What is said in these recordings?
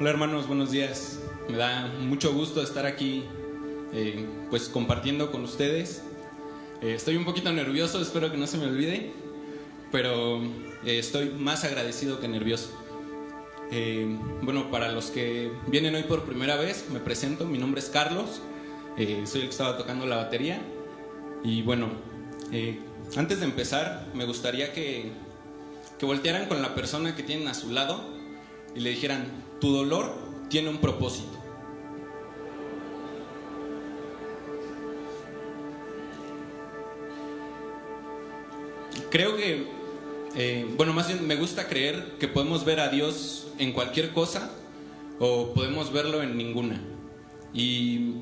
Hola hermanos, buenos días. Me da mucho gusto estar aquí pues compartiendo con ustedes. Estoy un poquito nervioso, espero que no se me olvide, pero estoy más agradecido que nervioso. Bueno, para los que vienen hoy por primera vez, me presento, mi nombre es Carlos, soy el que estaba tocando la batería. Y bueno, antes de empezar, me gustaría que voltearan con la persona que tienen a su lado y le dijeran: tu dolor tiene un propósito. Creo que, más bien me gusta creer que podemos ver a Dios en cualquier cosa o podemos verlo en ninguna. Y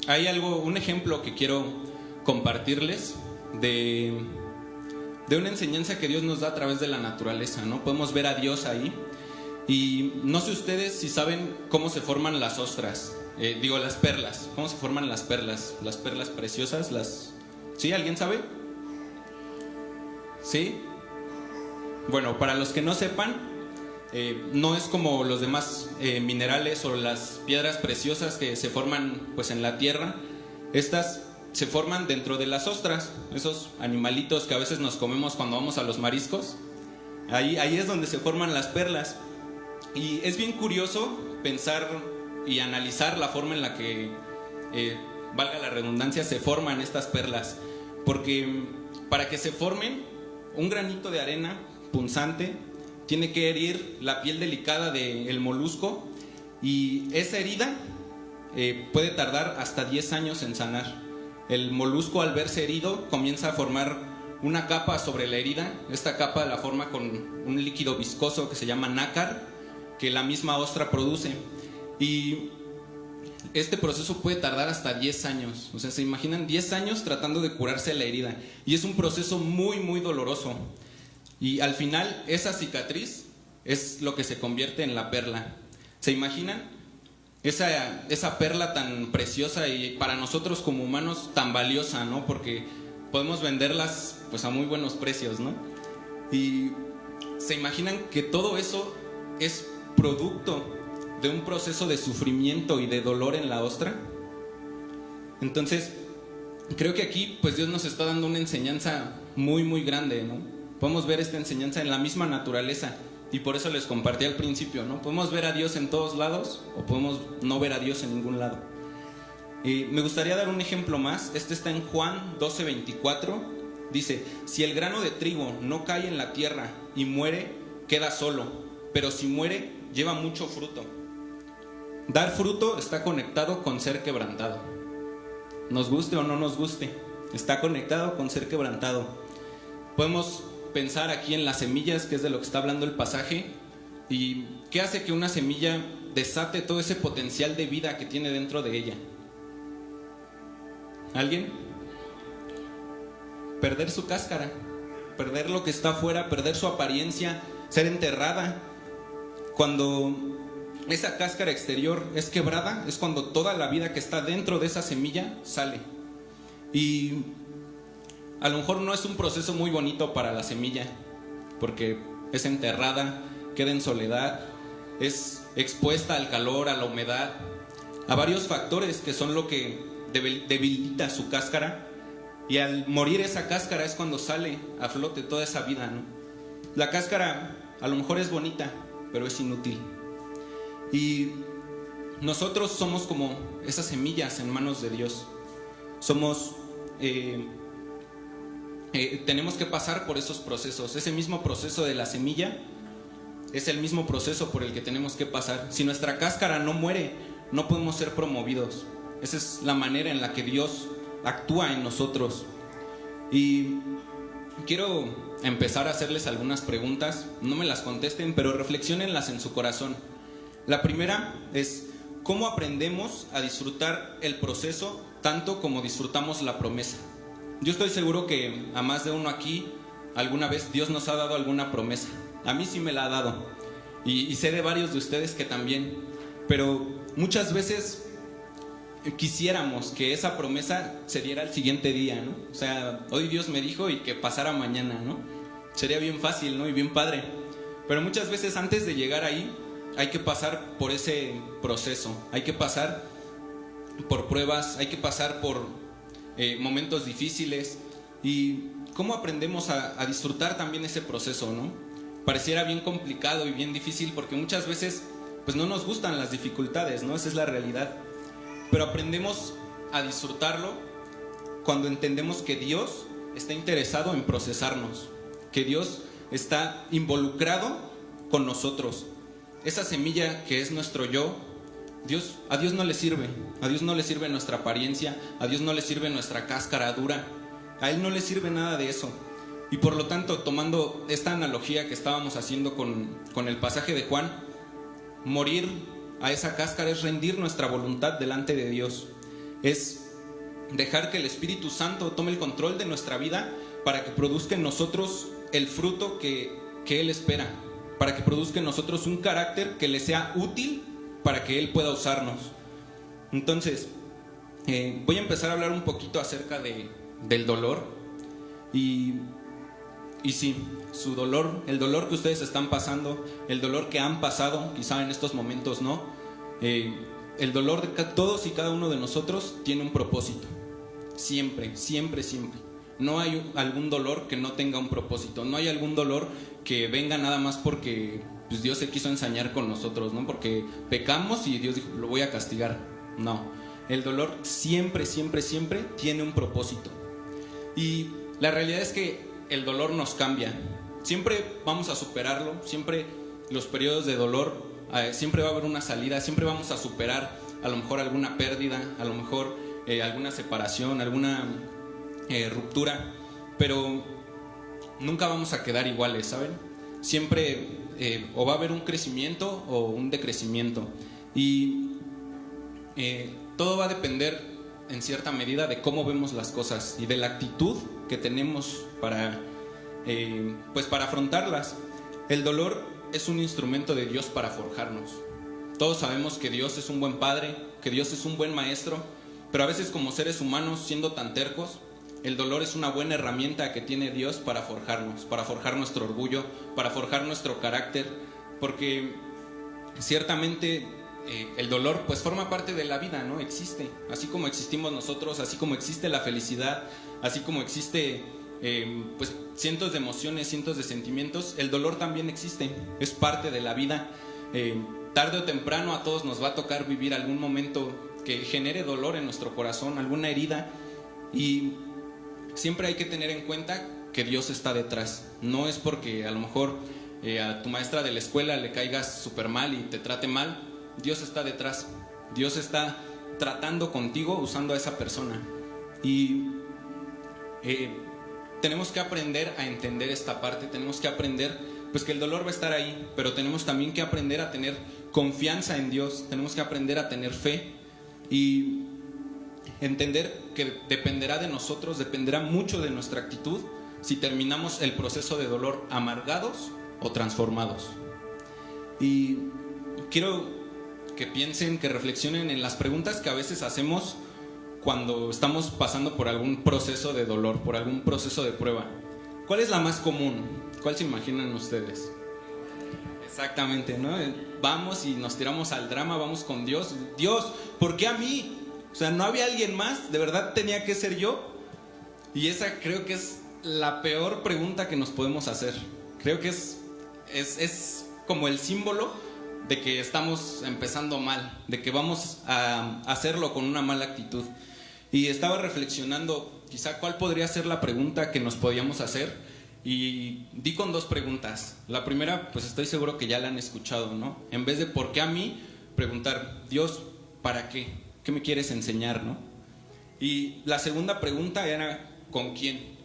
hay un ejemplo que quiero compartirles de una enseñanza que Dios nos da a través de la naturaleza, ¿no? Podemos ver a Dios ahí. Y no sé ustedes si saben cómo se forman las ostras, las perlas. ¿Cómo se forman las perlas? Las perlas preciosas, ¿Sí? ¿Alguien sabe? ¿Sí? Bueno, para los que no sepan, no es como los demás minerales o las piedras preciosas que se forman pues en la tierra. Estas se forman dentro de las ostras, esos animalitos que a veces nos comemos cuando vamos a los mariscos. Ahí es donde se forman las perlas. Y es bien curioso pensar y analizar la forma en la que, valga la redundancia, se forman estas perlas. Porque para que se formen, un granito de arena punzante tiene que herir la piel delicada del molusco, y esa herida puede tardar hasta 10 años en sanar. El molusco, al verse herido, comienza a formar una capa sobre la herida. Esta capa la forma con un líquido viscoso que se llama nácar, que la misma ostra produce. Y este proceso puede tardar hasta 10 años. O sea, se imaginan 10 años tratando de curarse la herida. Y es un proceso muy, muy doloroso. Y al final, esa cicatriz es lo que se convierte en la perla. ¿Se imaginan? Esa perla tan preciosa y para nosotros como humanos tan valiosa, ¿no? Porque podemos venderlas pues a muy buenos precios, ¿no? Y se imaginan que todo eso es producto de un proceso de sufrimiento y de dolor en la ostra. Entonces, creo que aquí pues Dios nos está dando una enseñanza muy, muy grande, ¿no? Podemos ver esta enseñanza en la misma naturaleza. Y por eso les compartí al principio, ¿no? Podemos ver a Dios en todos lados o podemos no ver a Dios en ningún lado. Me gustaría dar un ejemplo más. Este está en Juan 12:24. Dice: si el grano de trigo no cae en la tierra y muere, queda solo, pero si muere, lleva mucho fruto. Dar fruto está conectado con ser quebrantado. Nos guste o no nos guste, está conectado con ser quebrantado. Podemos pensar aquí en las semillas, que es de lo que está hablando el pasaje. ¿Y qué hace que una semilla desate todo ese potencial de vida que tiene dentro de ella? ¿Alguien? Perder su cáscara, perder lo que está afuera, perder su apariencia, ser enterrada. Cuando esa cáscara exterior es quebrada, es cuando toda la vida que está dentro de esa semilla sale. Y a lo mejor no es un proceso muy bonito para la semilla, porque es enterrada, queda en soledad, es expuesta al calor, a la humedad, a varios factores que son lo que debilita su cáscara. Y al morir esa cáscara es cuando sale a flote toda esa vida, ¿no? La cáscara a lo mejor es bonita, pero es inútil. Y nosotros somos como esas semillas en manos de Dios. Somos tenemos que pasar por esos procesos. Ese mismo proceso de la semilla es el mismo proceso por el que tenemos que pasar. Si nuestra cáscara no muere, no podemos ser promovidos. Esa es la manera en la que Dios actúa en nosotros. Y quiero empezar a hacerles algunas preguntas. No me las contesten, pero reflexiónenlas en su corazón. La primera es: ¿cómo aprendemos a disfrutar el proceso tanto como disfrutamos la promesa? Yo estoy seguro que a más de uno aquí alguna vez Dios nos ha dado alguna promesa. A mí sí me la ha dado, y sé de varios de ustedes que también. Pero muchas veces quisiéramos que esa promesa se diera al siguiente día, ¿no? O sea, hoy Dios me dijo y que pasara mañana, ¿no? Sería bien fácil, ¿no? Y bien padre. Pero muchas veces antes de llegar ahí hay que pasar por ese proceso, hay que pasar por pruebas, hay que pasar por momentos difíciles. Y cómo aprendemos a disfrutar también ese proceso, ¿no? Pareciera bien complicado y bien difícil porque muchas veces pues no nos gustan las dificultades, ¿no? Esa es la realidad. Pero aprendemos a disfrutarlo cuando entendemos que Dios está interesado en procesarnos, que Dios está involucrado con nosotros. Esa semilla que es nuestro yo, a Dios no le sirve. A Dios no le sirve nuestra apariencia, a Dios no le sirve nuestra cáscara dura, a Él no le sirve nada de eso. Y por lo tanto, tomando esta analogía que estábamos haciendo con el pasaje de Juan, morir a esa cáscara es rendir nuestra voluntad delante de Dios, es dejar que el Espíritu Santo tome el control de nuestra vida para que produzca en nosotros el fruto que Él espera, para que produzca en nosotros un carácter que le sea útil para que Él pueda usarnos. Entonces, voy a empezar a hablar un poquito acerca del dolor. Y sí, su dolor, el dolor que ustedes están pasando, el dolor que han pasado, quizá en estos momentos no, el dolor de todos y cada uno de nosotros tiene un propósito. Siempre, siempre, siempre. No hay algún dolor que no tenga un propósito. No hay algún dolor que venga nada más porque pues, Dios se quiso ensañar con nosotros, ¿no? Porque pecamos y Dios dijo, lo voy a castigar. No, el dolor siempre, siempre, siempre tiene un propósito. Y la realidad es que el dolor nos cambia. Siempre vamos a superarlo. Siempre los periodos de dolor, siempre va a haber una salida. Siempre vamos a superar a lo mejor alguna pérdida, a lo mejor alguna separación, alguna ruptura, pero nunca vamos a quedar iguales, ¿saben? Siempre o va a haber un crecimiento o un decrecimiento, y todo va a depender en cierta medida de cómo vemos las cosas y de la actitud que tenemos para afrontarlas. El dolor es un instrumento de Dios para forjarnos. Todos sabemos que Dios es un buen padre, que Dios es un buen maestro, pero a veces como seres humanos, siendo tan tercos, el dolor es una buena herramienta que tiene Dios para forjarnos, para forjar nuestro orgullo, para forjar nuestro carácter, porque ciertamente el dolor pues forma parte de la vida, ¿no? Existe, así como existimos nosotros, así como existe la felicidad, así como existe pues cientos de emociones, cientos de sentimientos, el dolor también existe, es parte de la vida. Tarde o temprano a todos nos va a tocar vivir algún momento que genere dolor en nuestro corazón, alguna herida, y siempre hay que tener en cuenta que Dios está detrás. No es porque a lo mejor a tu maestra de la escuela le caigas súper mal y te trate mal. Dios está detrás. Dios está tratando contigo usando a esa persona. Y tenemos que aprender a entender esta parte. Tenemos que aprender pues que el dolor va a estar ahí, pero tenemos también que aprender a tener confianza en Dios. Tenemos que aprender a tener fe y entender que dependerá de nosotros, dependerá mucho de nuestra actitud si terminamos el proceso de dolor amargados o transformados. Y quiero que piensen, que reflexionen en las preguntas que a veces hacemos cuando estamos pasando por algún proceso de dolor, por algún proceso de prueba. ¿Cuál es la más común? ¿Cuál se imaginan ustedes? Exactamente, ¿no? Vamos y nos tiramos al drama, vamos con Dios. Dios, ¿por qué a mí? O sea, ¿no había alguien más? ¿De verdad tenía que ser yo? Y esa creo que es la peor pregunta que nos podemos hacer. Creo que es como el símbolo de que estamos empezando mal, de que vamos a hacerlo con una mala actitud. Y estaba reflexionando quizá cuál podría ser la pregunta que nos podíamos hacer, y di con dos preguntas. La primera, pues estoy seguro que ya la han escuchado, ¿no? En vez de ¿por qué a mí?, preguntar, Dios, ¿para qué? ¿Qué me quieres enseñar, no? Y la segunda pregunta era ¿con quién?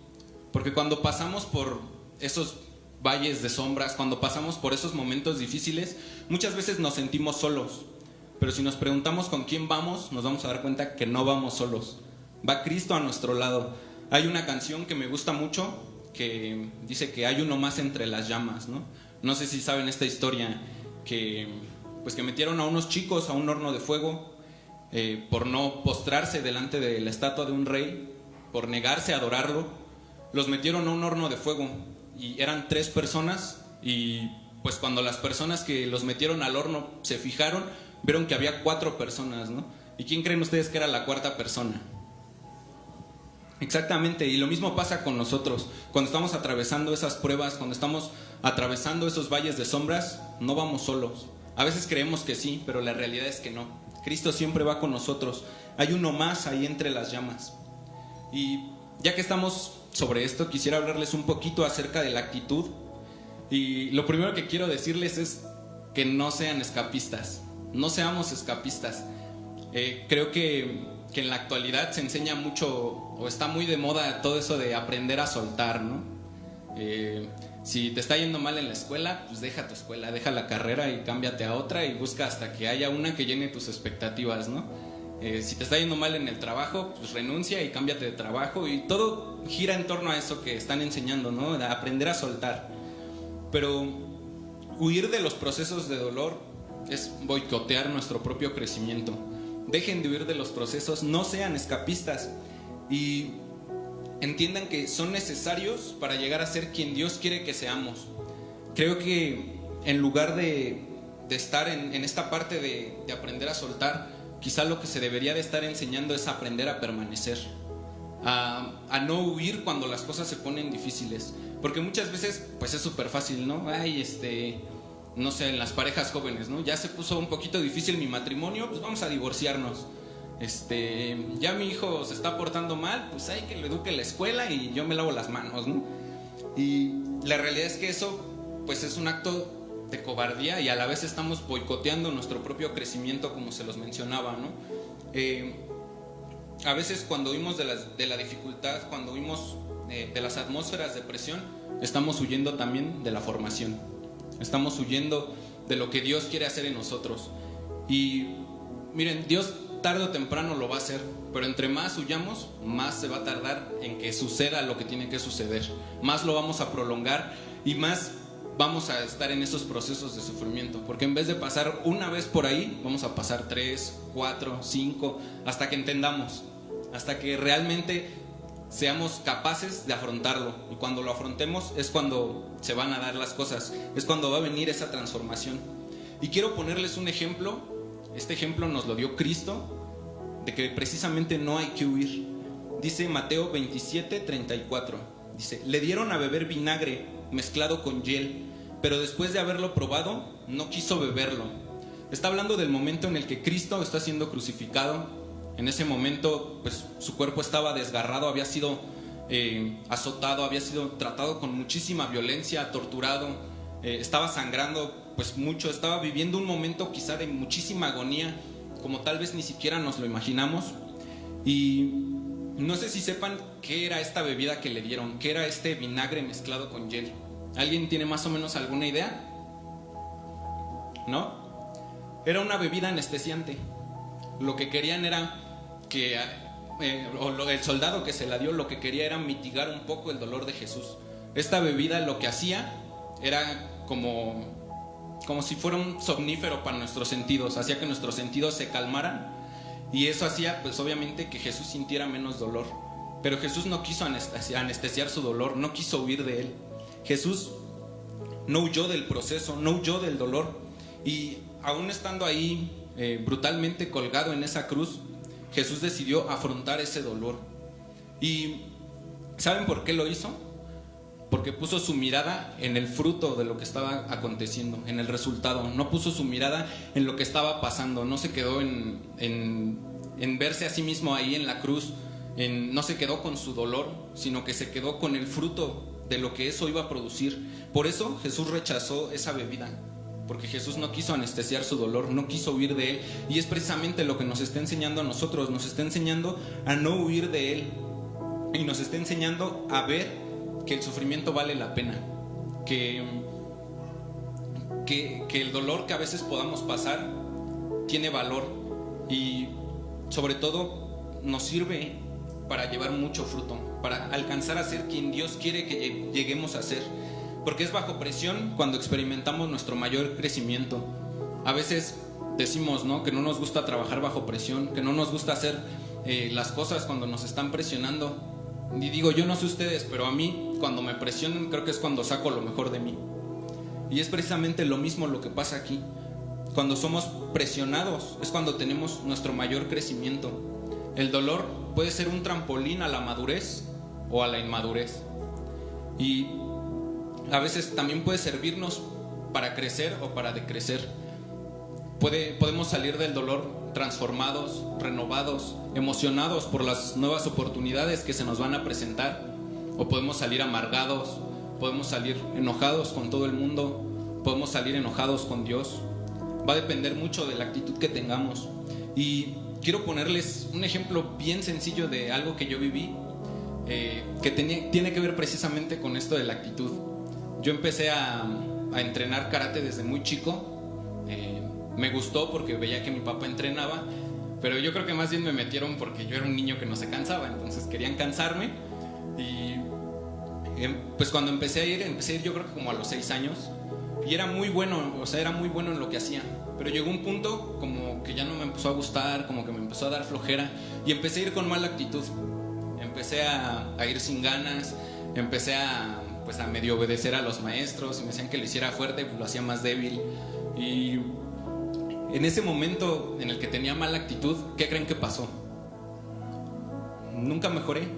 Porque cuando pasamos por esos valles de sombras, cuando pasamos por esos momentos difíciles, muchas veces nos sentimos solos. Pero si nos preguntamos con quién vamos, nos vamos a dar cuenta que no vamos solos. Va Cristo a nuestro lado. Hay una canción que me gusta mucho que dice que hay uno más entre las llamas, ¿no? No sé si saben esta historia, que metieron a unos chicos a un horno de fuego por no postrarse delante de la estatua de un rey, por negarse a adorarlo. Los metieron a un horno de fuego y eran 3 personas, y pues cuando las personas que los metieron al horno se fijaron, vieron que había 4 personas, ¿no? ¿Y quién creen ustedes que era la 4ª persona? Exactamente, y lo mismo pasa con nosotros. Cuando estamos atravesando esas pruebas, cuando estamos atravesando esos valles de sombras, no vamos solos. A veces creemos que sí, pero la realidad es que no. Cristo siempre va con nosotros. Hay uno más ahí entre las llamas. Y ya que estamos sobre esto, quisiera hablarles un poquito acerca de la actitud. Y lo primero que quiero decirles es que no sean escapistas. No seamos escapistas. Creo que en la actualidad se enseña mucho, o está muy de moda todo eso de aprender a soltar, ¿no? Si te está yendo mal en la escuela, pues deja tu escuela, deja la carrera y cámbiate a otra y busca hasta que haya una que llene tus expectativas, ¿no? Si te está yendo mal en el trabajo, pues renuncia y cámbiate de trabajo, y todo gira en torno a eso que están enseñando, ¿no? A aprender a soltar. Pero huir de los procesos de dolor es boicotear nuestro propio crecimiento. Dejen de huir de los procesos, no sean escapistas y entiendan que son necesarios para llegar a ser quien Dios quiere que seamos. Creo que en lugar de estar en esta parte de aprender a soltar, quizá lo que se debería de estar enseñando es aprender a permanecer, a no huir cuando las cosas se ponen difíciles, porque muchas veces pues es súper fácil, ¿no? No sé, en las parejas jóvenes, ¿no? Ya se puso un poquito difícil mi matrimonio, pues vamos a divorciarnos. Ya mi hijo se está portando mal, pues hay que lo eduque en la escuela y yo me lavo las manos, ¿no? Y la realidad es que eso pues es un acto de cobardía y a la vez estamos boicoteando nuestro propio crecimiento, como se los mencionaba, ¿no? A veces cuando huimos de la dificultad, cuando huimos de las atmósferas de presión, estamos huyendo también de la formación. Estamos huyendo de lo que Dios quiere hacer en nosotros. Y miren, Dios tarde o temprano lo va a hacer, pero entre más huyamos, más se va a tardar en que suceda lo que tiene que suceder. Más lo vamos a prolongar y más vamos a estar en esos procesos de sufrimiento. Porque en vez de pasar una vez por ahí, vamos a pasar 3, 4, 5, hasta que entendamos, hasta que realmente seamos capaces de afrontarlo. Y cuando lo afrontemos es cuando se van a dar las cosas, es cuando va a venir esa transformación. Y quiero ponerles un ejemplo. Este ejemplo nos lo dio Cristo, de que precisamente no hay que huir. Dice Mateo 27:34, dice: le dieron a beber vinagre mezclado con hiel, pero después de haberlo probado no quiso beberlo. Está hablando del momento en el que Cristo está siendo crucificado. En ese momento pues su cuerpo estaba desgarrado, había sido azotado, había sido tratado con muchísima violencia, torturado, estaba sangrando pues mucho, estaba viviendo un momento quizá de muchísima agonía, como tal vez ni siquiera nos lo imaginamos. Y no sé si sepan qué era esta bebida que le dieron, qué era este vinagre mezclado con hiel. ¿Alguien tiene más o menos alguna idea? ¿No? Era una bebida anestesiante. Lo que querían era que el soldado que se la dio, lo que quería era mitigar un poco el dolor de Jesús. Esta bebida lo que hacía era como si fuera un somnífero para nuestros sentidos, hacía que nuestros sentidos se calmaran, y eso hacía pues obviamente que Jesús sintiera menos dolor. Pero Jesús no quiso anestesiar su dolor, no quiso huir de él. Jesús no huyó del proceso, no huyó del dolor, y aún estando ahí brutalmente colgado en esa cruz, Jesús decidió afrontar ese dolor. ¿Y saben por qué lo hizo? Porque puso su mirada en el fruto de lo que estaba aconteciendo, en el resultado. No puso su mirada en lo que estaba pasando, no se quedó en verse a sí mismo ahí en la cruz, no se quedó con su dolor, sino que se quedó con el fruto de lo que eso iba a producir. Por eso Jesús rechazó esa bebida, porque Jesús no quiso anestesiar su dolor, no quiso huir de él. Y es precisamente lo que nos está enseñando a nosotros, nos está enseñando a no huir de él, y nos está enseñando a ver que el sufrimiento vale la pena, que el dolor que a veces podamos pasar tiene valor, y sobre todo nos sirve para llevar mucho fruto, para alcanzar a ser quien Dios quiere que lleguemos a ser. Porque es bajo presión cuando experimentamos nuestro mayor crecimiento. A veces decimos, ¿no?, que no nos gusta trabajar bajo presión, que no nos gusta hacer las cosas cuando nos están presionando. Y digo, yo no sé ustedes, pero a mí cuando me presionan creo que es cuando saco lo mejor de mí. Y es precisamente lo mismo lo que pasa aquí. Cuando somos presionados es cuando tenemos nuestro mayor crecimiento. El dolor puede ser un trampolín a la madurez o a la inmadurez. Y a veces también puede servirnos para crecer o para decrecer. Podemos salir del dolor transformados, renovados, emocionados por las nuevas oportunidades que se nos van a presentar, o podemos salir amargados, podemos salir enojados con todo el mundo, podemos salir enojados con Dios. Va a depender mucho de la actitud que tengamos. Y quiero ponerles un ejemplo bien sencillo de algo que yo viví, que tiene que ver precisamente con esto de la actitud. Yo empecé a entrenar karate desde muy chico. Me gustó porque veía que mi papá entrenaba, pero yo creo que más bien me metieron porque yo era un niño que no se cansaba, entonces querían cansarme. Y pues cuando empecé a ir yo creo que como a los 6 años, y era muy bueno, o sea, era muy bueno en lo que hacía. Pero llegó un punto como que ya no me empezó a gustar, como que me empezó a dar flojera, y empecé a ir con mala actitud. Empecé a ir sin ganas, empecé a medio obedecer a los maestros, y me decían que lo hiciera fuerte, pues lo hacía más débil. Y en ese momento en el que tenía mala actitud, ¿qué creen que pasó? Nunca mejoré.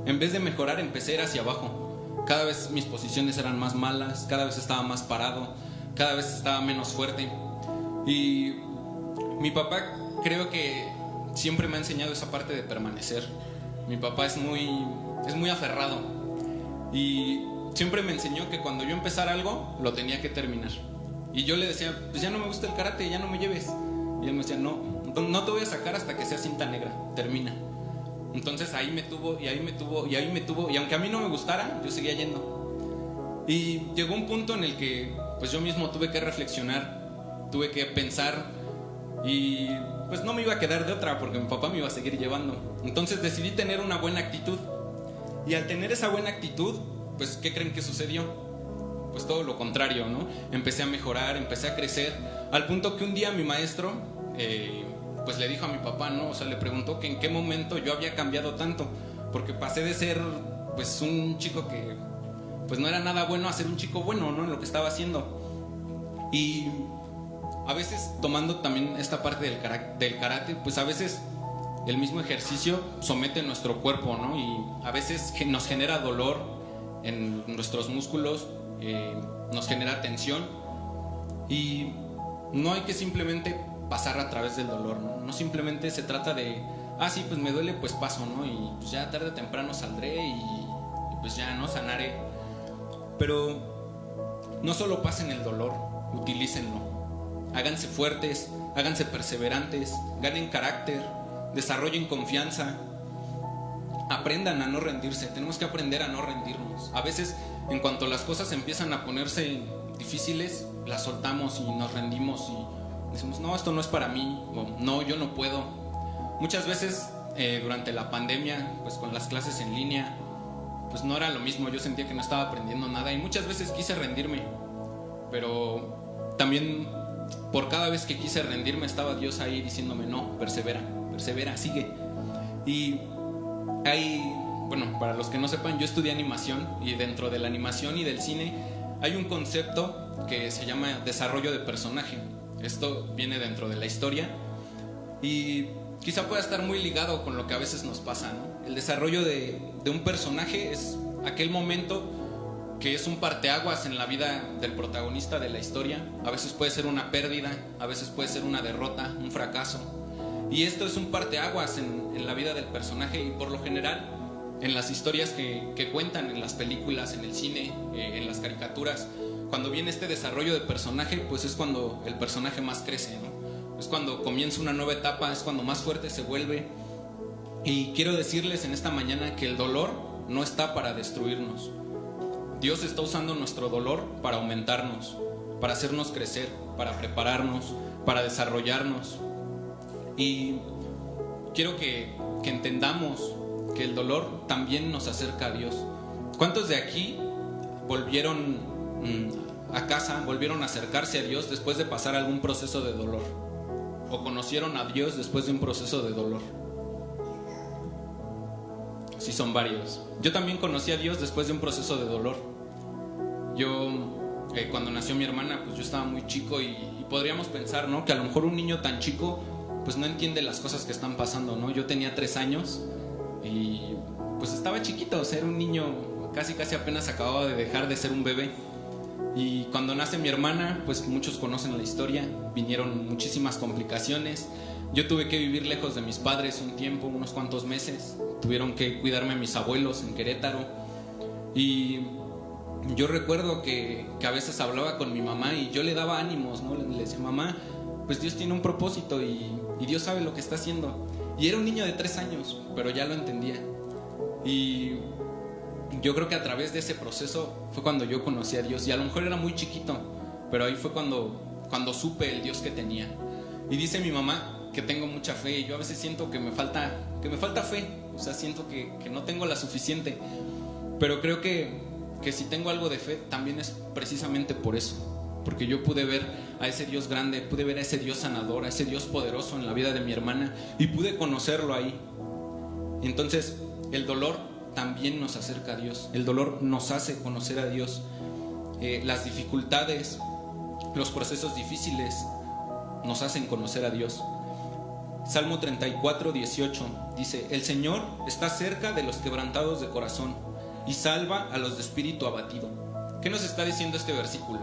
En vez de mejorar, empecé a ir hacia abajo. Cada vez mis posiciones eran más malas, cada vez estaba más parado, cada vez estaba menos fuerte. Y mi papá creo que siempre me ha enseñado esa parte de permanecer. Mi papá es muy aferrado, y siempre me enseñó que cuando yo empezara algo, lo tenía que terminar. Y yo le decía, pues ya no me gusta el karate, ya no me lleves. Y él me decía, no te voy a sacar hasta que sea cinta negra, termina. Entonces ahí me tuvo, y aunque a mí no me gustara, yo seguía yendo. Y llegó un punto en el que pues yo mismo tuve que reflexionar, tuve que pensar, y pues no me iba a quedar de otra porque mi papá me iba a seguir llevando. Entonces decidí tener una buena actitud. Y al tener esa buena actitud, pues ¿qué creen que sucedió? Pues todo lo contrario, ¿no? Empecé a mejorar, empecé a crecer, al punto que un día mi maestro pues le dijo a mi papá, ¿no? O sea, le preguntó que en qué momento yo había cambiado tanto, porque pasé de ser pues un chico que pues no era nada bueno a ser un chico bueno, ¿no? En lo que estaba haciendo. Y a veces, tomando también esta parte del karate, pues a veces el mismo ejercicio somete nuestro cuerpo, ¿no? Y a veces nos genera dolor en nuestros músculos, nos genera tensión, y no hay que simplemente pasar a través del dolor, ¿no? No simplemente se trata de, sí, pues me duele, pues paso, ¿no? Y pues ya tarde o temprano saldré y pues ya, ¿no? Sanaré. Pero no solo pasen el dolor, utilícenlo. Háganse fuertes, háganse perseverantes, ganen carácter, desarrollen confianza. Aprendan a no rendirse. Tenemos que aprender a no rendirnos. A veces, en cuanto las cosas empiezan a ponerse difíciles, las soltamos y nos rendimos y decimos, no, esto no es para mí, o no, yo no puedo. Muchas veces durante la pandemia, pues con las clases en línea, pues no era lo mismo. Yo sentía que no estaba aprendiendo nada, y muchas veces quise rendirme, pero también por cada vez que quise rendirme estaba Dios ahí diciéndome, no, persevera, sigue. Y bueno, para los que no sepan, yo estudié animación, y dentro de la animación y del cine hay un concepto que se llama desarrollo de personaje. Esto viene dentro de la historia y quizá pueda estar muy ligado con lo que a veces nos pasa, ¿no? El desarrollo de un personaje es aquel momento que es un parteaguas en la vida del protagonista de la historia. A veces puede ser una pérdida, a veces puede ser una derrota, un fracaso. Y esto es un parteaguas en la vida del personaje, y por lo general en las historias que cuentan, en las películas, en el cine, en las caricaturas, cuando viene este desarrollo de personaje, pues es cuando el personaje más crece, ¿no? Es cuando comienza una nueva etapa, es cuando más fuerte se vuelve. Y quiero decirles en esta mañana que el dolor no está para destruirnos. Dios está usando nuestro dolor para aumentarnos, para hacernos crecer, para prepararnos, para desarrollarnos. Y quiero que entendamos que el dolor también nos acerca a Dios. ¿Cuántos de aquí volvieron a casa, volvieron a acercarse a Dios después de pasar algún proceso de dolor? ¿O conocieron a Dios después de un proceso de dolor? Sí, son varios. Yo también conocí a Dios después de un proceso de dolor. Yo cuando nació mi hermana, pues yo estaba muy chico y podríamos pensar, ¿no?, que a lo mejor un niño tan chico pues no entiende las cosas que están pasando, ¿no? Yo tenía 3 años y pues estaba chiquito, o sea, era un niño, casi apenas acababa de dejar de ser un bebé. Y cuando nace mi hermana, pues muchos conocen la historia, vinieron muchísimas complicaciones. Yo tuve que vivir lejos de mis padres un tiempo, unos cuantos meses. Tuvieron que cuidarme mis abuelos en Querétaro. Y yo recuerdo que a veces hablaba con mi mamá y yo le daba ánimos, ¿no? Le decía, mamá, pues Dios tiene un propósito y Dios sabe lo que está haciendo. Y era un niño de 3 años, pero ya lo entendía. Y yo creo que a través de ese proceso fue cuando yo conocí a Dios. Y a lo mejor era muy chiquito, pero ahí fue cuando supe el Dios que tenía. Y dice mi mamá que tengo mucha fe, y yo a veces siento que me falta fe. O sea, siento que no tengo la suficiente. Pero creo que si tengo algo de fe, también es precisamente por eso. Porque yo pude ver a ese Dios grande, pude ver a ese Dios sanador, a ese Dios poderoso en la vida de mi hermana, y pude conocerlo ahí. Entonces, el dolor también nos acerca a Dios. El dolor nos hace conocer a Dios. Las dificultades, los procesos difíciles nos hacen conocer a Dios. Salmo 34, 18 dice: el Señor está cerca de los quebrantados de corazón y salva a los de espíritu abatido. ¿Qué nos está diciendo este versículo?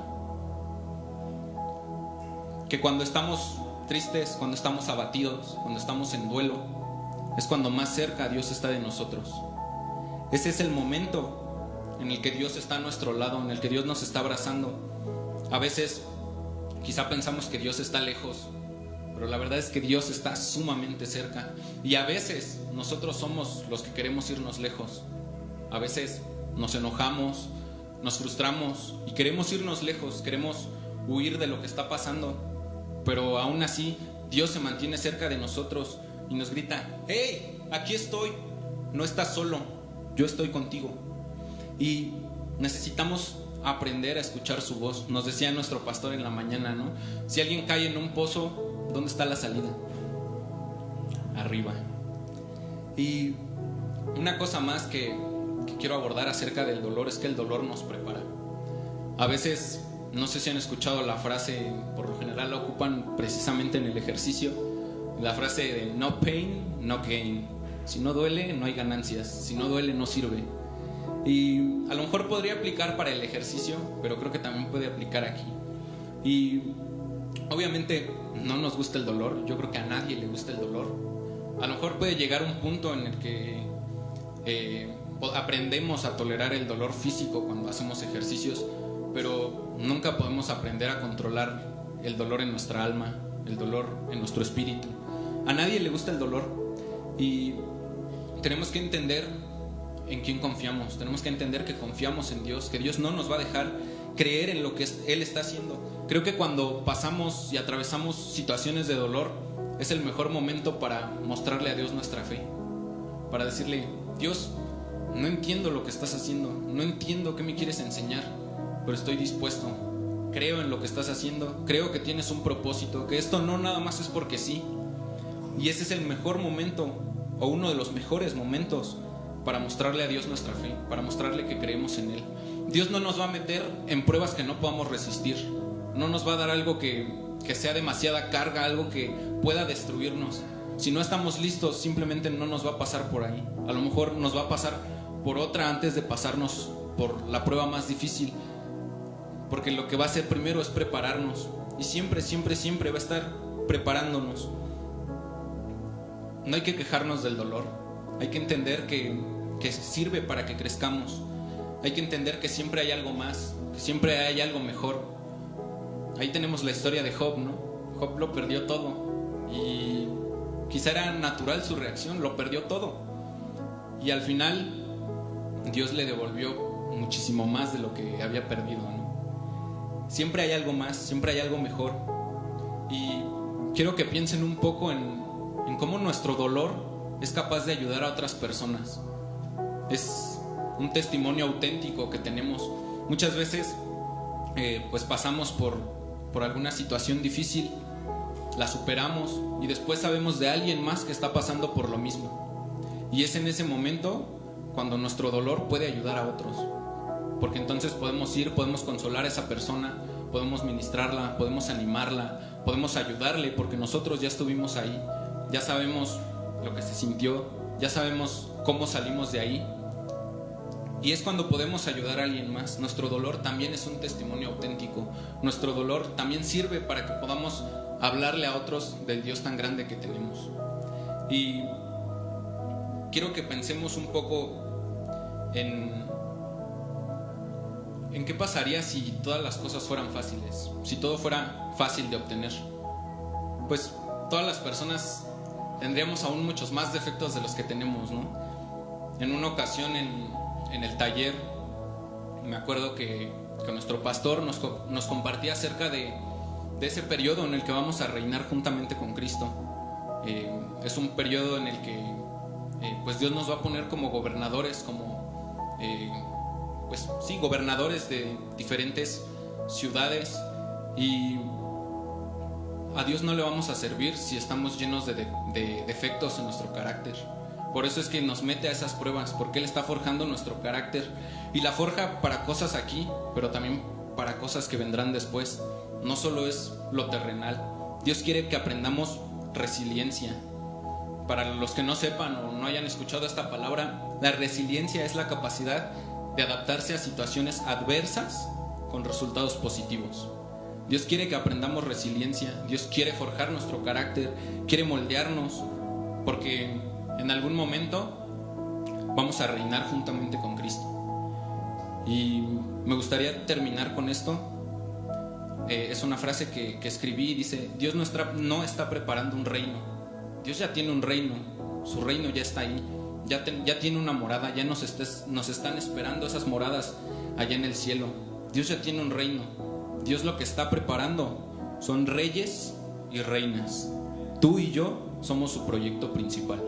Que cuando estamos tristes, cuando estamos abatidos, cuando estamos en duelo, es cuando más cerca Dios está de nosotros. Ese es el momento en el que Dios está a nuestro lado, en el que Dios nos está abrazando. A veces quizá pensamos que Dios está lejos, pero la verdad es que Dios está sumamente cerca. Y a veces nosotros somos los que queremos irnos lejos. A veces nos enojamos, nos frustramos y queremos irnos lejos, queremos huir de lo que está pasando. Pero aún así Dios se mantiene cerca de nosotros y nos grita: ¡hey! Aquí estoy, no estás solo, yo estoy contigo. Y necesitamos aprender a escuchar su voz. Nos decía nuestro pastor en la mañana, ¿no? Si alguien cae en un pozo, ¿dónde está la salida? Arriba. Y una cosa más que quiero abordar acerca del dolor es que el dolor nos prepara. A veces, no sé si han escuchado la frase, por lo general la ocupan precisamente en el ejercicio, la frase de no pain, no gain. Si no duele, no hay ganancias. Si no duele, no sirve. Y a lo mejor podría aplicar para el ejercicio, pero creo que también puede aplicar aquí. Y obviamente no nos gusta el dolor. Yo creo que a nadie le gusta el dolor. A lo mejor puede llegar un punto en el que aprendemos a tolerar el dolor físico cuando hacemos ejercicios, pero nunca podemos aprender a controlar el dolor en nuestra alma, el dolor en nuestro espíritu. A nadie le gusta el dolor y tenemos que entender en quién confiamos. Tenemos que entender que confiamos en Dios, que Dios no nos va a dejar creer en lo que Él está haciendo. Creo que cuando pasamos y atravesamos situaciones de dolor, es el mejor momento para mostrarle a Dios nuestra fe, para decirle: Dios, no entiendo lo que estás haciendo, no entiendo qué me quieres enseñar, pero estoy dispuesto. Creo en lo que estás haciendo, creo que tienes un propósito, que esto no nada más es porque sí. Y ese es el mejor momento, o uno de los mejores momentos, para mostrarle a Dios nuestra fe, para mostrarle que creemos en Él. Dios no nos va a meter en pruebas que no podamos resistir. No nos va a dar algo que sea demasiada carga, algo que pueda destruirnos. Si no estamos listos, simplemente no nos va a pasar por ahí. A lo mejor nos va a pasar por otra antes de pasarnos por la prueba más difícil, porque lo que va a hacer primero es prepararnos. Y siempre va a estar preparándonos. No hay que quejarnos del dolor. Hay que entender que sirve para que crezcamos. Hay que entender que siempre hay algo más, que siempre hay algo mejor. Ahí tenemos la historia de Job, ¿no? Job lo perdió todo y quizá era natural su reacción, lo perdió todo. Y al final Dios le devolvió muchísimo más de lo que había perdido, ¿no? Siempre hay algo más, siempre hay algo mejor. Y quiero que piensen un poco en cómo nuestro dolor es capaz de ayudar a otras personas. Es un testimonio auténtico que tenemos. Muchas veces pues pasamos por alguna situación difícil, la superamos y después sabemos de alguien más que está pasando por lo mismo. Y es en ese momento cuando nuestro dolor puede ayudar a otros. porque entonces podemos ir, podemos consolar a esa persona, podemos ministrarla, podemos animarla, podemos ayudarle, porque nosotros ya estuvimos ahí, ya sabemos lo que se sintió, ya sabemos cómo salimos de ahí. Y es cuando podemos ayudar a alguien más. Nuestro dolor también es un testimonio auténtico. Nuestro dolor también sirve para que podamos hablarle a otros del Dios tan grande que tenemos. Y quiero que pensemos un poco en qué pasaría si todas las cosas fueran fáciles, si todo fuera fácil de obtener. Pues todas las personas tendríamos aún muchos más defectos de los que tenemos, ¿no? En una ocasión en el taller, me acuerdo que nuestro pastor nos compartía acerca de ese periodo en el que vamos a reinar juntamente con Cristo. Es un periodo en el que pues Dios nos va a poner como gobernadores, gobernadores de diferentes ciudades, y a Dios no le vamos a servir si estamos llenos de defectos en nuestro carácter. Por eso es que nos mete a esas pruebas, porque Él está forjando nuestro carácter, y la forja para cosas aquí, pero también para cosas que vendrán después. No solo es lo terrenal. Dios quiere que aprendamos resiliencia. Para los que no sepan o no hayan escuchado esta palabra, la resiliencia es la capacidad de adaptarse a situaciones adversas con resultados positivos. Dios quiere que aprendamos resiliencia. Dios quiere forjar nuestro carácter, quiere moldearnos, porque en algún momento vamos a reinar juntamente con Cristo. Y me gustaría terminar con esto. Es una frase que escribí y dice: Dios no está preparando un reino. Dios ya tiene un reino. Su reino ya está ahí. Ya tiene una morada. Ya nos están esperando esas moradas allá en el cielo. Dios ya tiene un reino. Dios lo que está preparando son reyes y reinas. Tú y yo somos su proyecto principal.